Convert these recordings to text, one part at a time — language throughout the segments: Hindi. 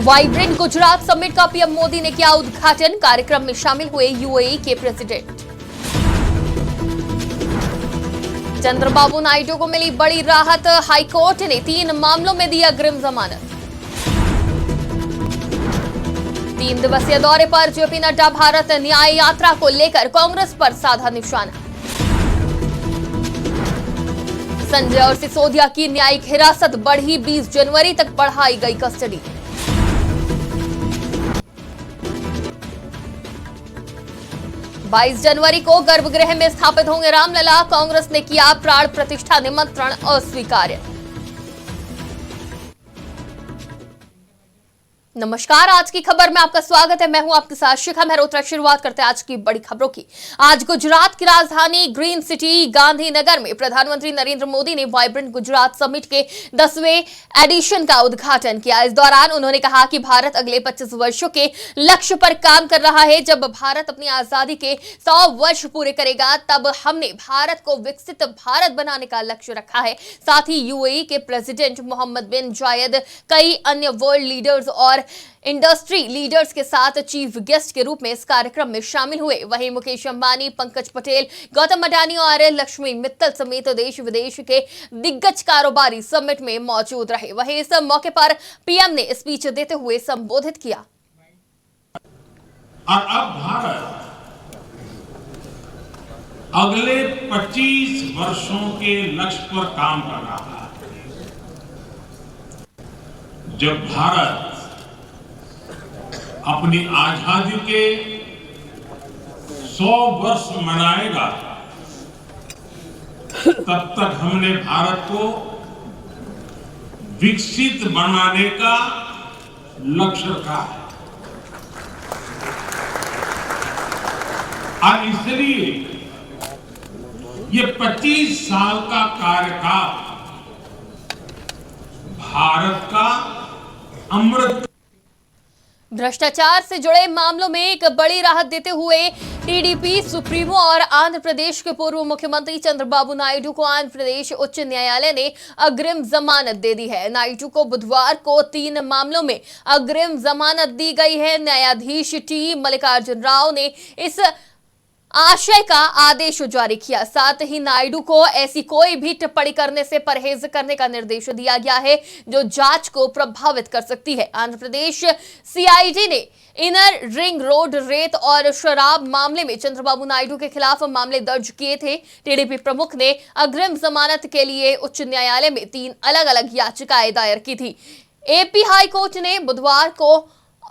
वाइब्रेंट गुजरात समिट का पीएम मोदी ने किया उद्घाटन। कार्यक्रम में शामिल हुए यूएई के प्रेसिडेंट। चंद्रबाबू नायडू को मिली बड़ी राहत। हाईकोर्ट ने 3 मामलों में दी अग्रिम जमानत। 3 दिवसीय दौरे पर जेपी नड्डा। भारत न्याय यात्रा को लेकर कांग्रेस पर साधा निशाना। संजय और सिसोदिया की न्यायिक हिरासत बढ़ी। 20 जनवरी तक बढ़ाई गई कस्टडी। बाईस जनवरी को गर्भगृह में स्थापित होंगे रामलला। कांग्रेस ने किया प्राण प्रतिष्ठा निमंत्रण अस्वीकार्य। नमस्कार, आज की खबर में आपका स्वागत है। मैं हूं आपके साथ शिखा मेहरोत्रा। शुरुआत करते हैं आज की बड़ी खबरों की। आज गुजरात की राजधानी ग्रीन सिटी गांधीनगर में प्रधानमंत्री नरेंद्र मोदी ने वाइब्रेंट गुजरात समिट के 10वें एडिशन का उद्घाटन किया। इस दौरान उन्होंने कहा कि भारत अगले 25 वर्षों के लक्ष्य पर काम कर रहा है। जब भारत अपनी आजादी के 100 वर्ष पूरे करेगा तब हमने भारत को विकसित भारत बनाने का लक्ष्य रखा है। साथ ही यूएई के प्रेसिडेंट मोहम्मद बिन जायद, कई अन्य वर्ल्ड लीडर्स और इंडस्ट्री लीडर्स के साथ चीफ गेस्ट के रूप में इस कार्यक्रम में शामिल हुए। वहीं मुकेश अंबानी, पंकज पटेल, गौतम अडानी और लक्ष्मी मित्तल समेत देश विदेश के दिग्गज कारोबारी समिट में मौजूद रहे। वहीं इस मौके पर पीएम ने स्पीच देते हुए संबोधित किया। और अब भारत अगले 25 वर्षों के लक्ष्य पर काम कर रहा है। जब भारत अपनी आजादी के 100 वर्ष मनाएगा तब तक हमने भारत को विकसित बनाने का लक्ष्य रखा है। और इसलिए ये 25 साल का कार्यकाल भारत का अमृत। भ्रष्टाचार से जुड़े मामलों में एक बड़ी राहत देते हुए टीडीपी सुप्रीमो और आंध्र प्रदेश के पूर्व मुख्यमंत्री चंद्रबाबू नायडू को आंध्र प्रदेश उच्च न्यायालय ने अग्रिम जमानत दे दी है। नायडू को बुधवार को 3 मामलों में अग्रिम जमानत दी गई है। न्यायाधीश टी मल्लिकार्जुन राव ने इस आशय का आदेश जारी किया। साथ ही नायडू को ऐसी कोई भी टिप्पणी करने से परहेज करने का निर्देश दिया गया है जो जांच को प्रभावित कर सकती है। आंध्र प्रदेश सीआईडी ने इनर रिंग रोड रेत और शराब मामले में चंद्रबाबू नायडू के खिलाफ मामले दर्ज किए थे। टीडीपी प्रमुख ने अग्रिम जमानत के लिए उच्च न्यायालय में 3 अलग-अलग याचिकाएं दायर की थी। एपी हाई कोर्ट ने बुधवार को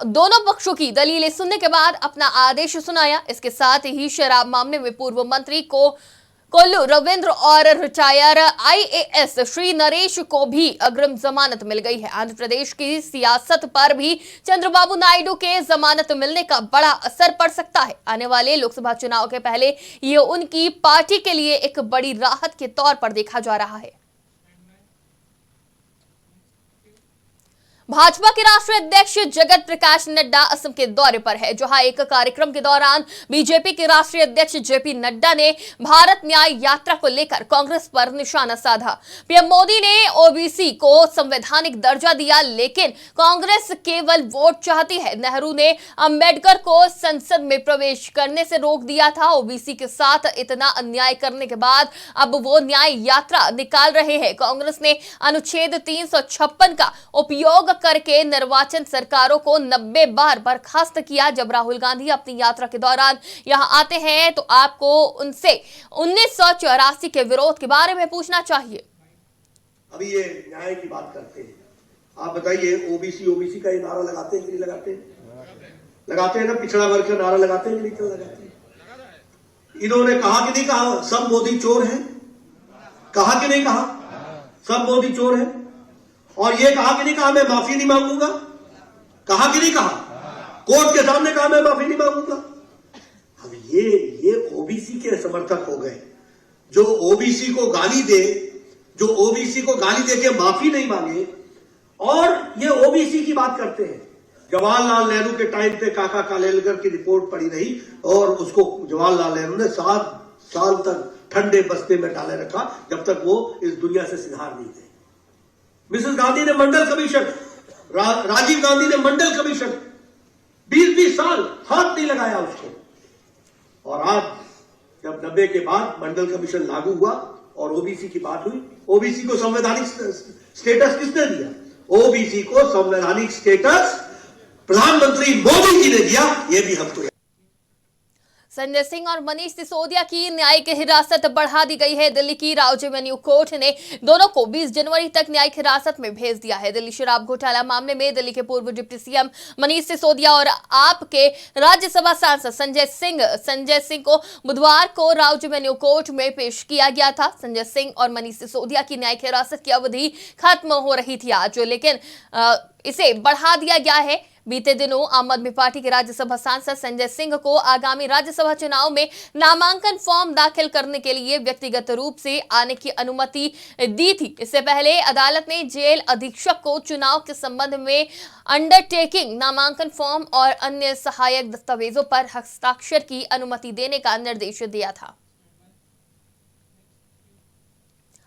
दोनों पक्षों की दलीलें सुनने के बाद अपना आदेश सुनाया। इसके साथ ही शराब मामले में पूर्व मंत्री कोल्लू रविंद्र और रिटायर आईएएस श्री नरेश को भी अग्रिम जमानत मिल गई है। आंध्र प्रदेश की सियासत पर भी चंद्रबाबू नायडू के जमानत मिलने का बड़ा असर पड़ सकता है। आने वाले लोकसभा चुनाव के पहले ये उनकी पार्टी के लिए एक बड़ी राहत के तौर पर देखा जा रहा है। भाजपा के राष्ट्रीय अध्यक्ष जगत प्रकाश नड्डा असम के दौरे पर है, जहां एक कार्यक्रम के दौरान बीजेपी के राष्ट्रीय अध्यक्ष जेपी नड्डा ने भारत न्याय यात्रा को लेकर कांग्रेस पर निशाना साधा। पीएम मोदी ने ओबीसी को संवैधानिक दर्जा दिया, लेकिन कांग्रेस केवल वोट चाहती है। नेहरू ने अंबेडकर को संसद में प्रवेश करने से रोक दिया था। ओबीसी के साथ इतना अन्याय करने के बाद अब वो न्याय यात्रा निकाल रहे हैं। कांग्रेस ने अनुच्छेद 356 का उपयोग करके निर्वाचन सरकारों को 90 बार बर्खास्त किया। जब राहुल गांधी अपनी यात्रा के दौरान यहां आते हैं तो आपको उनसे 1984 के विरोध के बारे में पूछना चाहिए। अभी ये न्याय की बात करते हैं, आप बताइए ओबीसी का ये नारा लगाते हैं कि नहीं लगाते हैं? लगाते हैं ना। पिछड़ा वर्ग का नारा लगाते हैं कि नहीं लगाते हैं? इन्होंने कहा कि नहीं कहा सब मोदी चोर हैं? कहा कि नहीं कहा सब मोदी चोर हैं? और ये कहा कि नहीं कहा मैं माफी नहीं मांगूंगा? कहा कि नहीं कहा? कोर्ट के सामने कहा मैं माफी नहीं मांगूंगा। अब ये ओबीसी के समर्थक हो गए, जो ओबीसी को गाली दे, जो ओबीसी को गाली दे के माफी नहीं मांगे, और ये ओबीसी की बात करते हैं। जवाहरलाल नेहरू के टाइम पे काका कालेलकर की रिपोर्ट पड़ी रही और उसको जवाहरलाल नेहरू ने 7 साल तक ठंडे बस्ते में डाले रखा जब तक वो इस दुनिया से सिधार नहीं गए। मिसेस गांधी ने मंडल कमीशन राजीव गांधी ने मंडल कमीशन 20-20 साल हाथ नहीं लगाया उसको, और आज जब 90 के बाद मंडल कमीशन लागू हुआ और ओबीसी की बात हुई, ओबीसी को संवैधानिक स्टेटस किसने दिया? ओबीसी को संवैधानिक स्टेटस प्रधानमंत्री मोदी जी ने दिया। ये भी हमको। संजय सिंह और मनीष सिसोदिया की न्यायिक हिरासत बढ़ा दी गई है। दिल्ली की राव रेवेन्यू कोर्ट ने दोनों को 20 जनवरी तक न्यायिक हिरासत में भेज दिया है। दिल्ली शराब घोटाला मामले में दिल्ली के पूर्व डिप्टी सीएम मनीष सिसोदिया और आप के राज्यसभा सांसद संजय सिंह को बुधवार को राव रेवेन्यू कोर्ट में पेश किया गया था। संजय सिंह और मनीष सिसोदिया की न्यायिक हिरासत की अवधि खत्म हो रही थी आज, लेकिन इसे बढ़ा दिया गया है। बीते दिनों आम आदमी पार्टी के राज्यसभा सांसद संजय सिंह को आगामी राज्यसभा चुनाव में नामांकन फॉर्म दाखिल करने के लिए व्यक्तिगत रूप से आने की अनुमति दी थी। इससे पहले अदालत ने जेल अधीक्षक को चुनाव के संबंध में अंडरटेकिंग, नामांकन फॉर्म और अन्य सहायक दस्तावेजों पर हस्ताक्षर की अनुमति देने का निर्देश दिया था।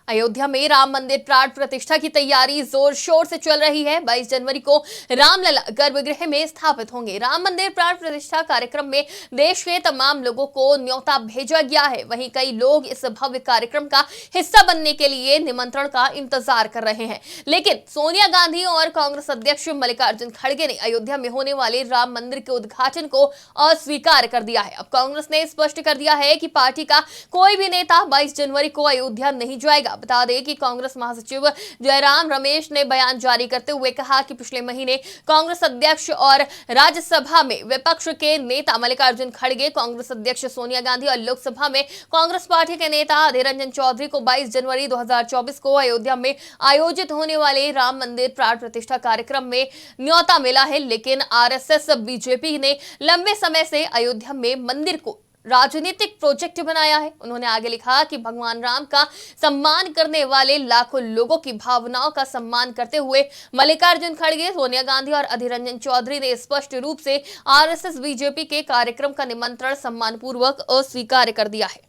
अयोध्या में राम मंदिर प्राण प्रतिष्ठा की तैयारी जोर शोर से चल रही है। 22 जनवरी को रामलला गर्भगृह में स्थापित होंगे। राम मंदिर प्राण प्रतिष्ठा कार्यक्रम में देश के तमाम लोगों को न्योता भेजा गया है। वहीं कई लोग इस भव्य कार्यक्रम का हिस्सा बनने के लिए निमंत्रण का इंतजार कर रहे हैं, लेकिन सोनिया गांधी और कांग्रेस अध्यक्ष मल्लिकार्जुन खड़गे ने अयोध्या में होने वाले राम मंदिर के उद्घाटन को अस्वीकार कर दिया है। अब कांग्रेस ने स्पष्ट कर दिया है कि पार्टी का कोई भी नेता 22 जनवरी को अयोध्या नहीं जाएगा। बता दें कि कांग्रेस महासचिव जयराम रमेश ने बयान जारी करते हुए कहा कि पिछले महीने कांग्रेस अध्यक्ष और राज्यसभा में विपक्ष के नेता मल्लिकार्जुन खड़गे, कांग्रेस अध्यक्ष सोनिया गांधी और लोकसभा में कांग्रेस पार्टी के नेता अधीर रंजन चौधरी को 22 जनवरी 2024 को अयोध्या में आयोजित होने वाले राम मंदिर प्राण प्रतिष्ठा कार्यक्रम में न्योता मिला है। लेकिन आरएसएस बीजेपी ने लंबे समय से अयोध्या में मंदिर को राजनीतिक प्रोजेक्ट बनाया है। उन्होंने आगे लिखा कि भगवान राम का सम्मान करने वाले लाखों लोगों की भावनाओं का सम्मान करते हुए मल्लिकार्जुन खड़गे, सोनिया गांधी और अधीर रंजन चौधरी ने स्पष्ट रूप से आरएसएस बीजेपी के कार्यक्रम का निमंत्रण सम्मानपूर्वक अस्वीकार कर दिया है।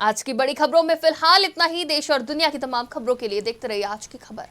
आज की बड़ी खबरों में फिलहाल इतना ही। देश और दुनिया की तमाम खबरों के लिए देखते रहिए आज की खबर।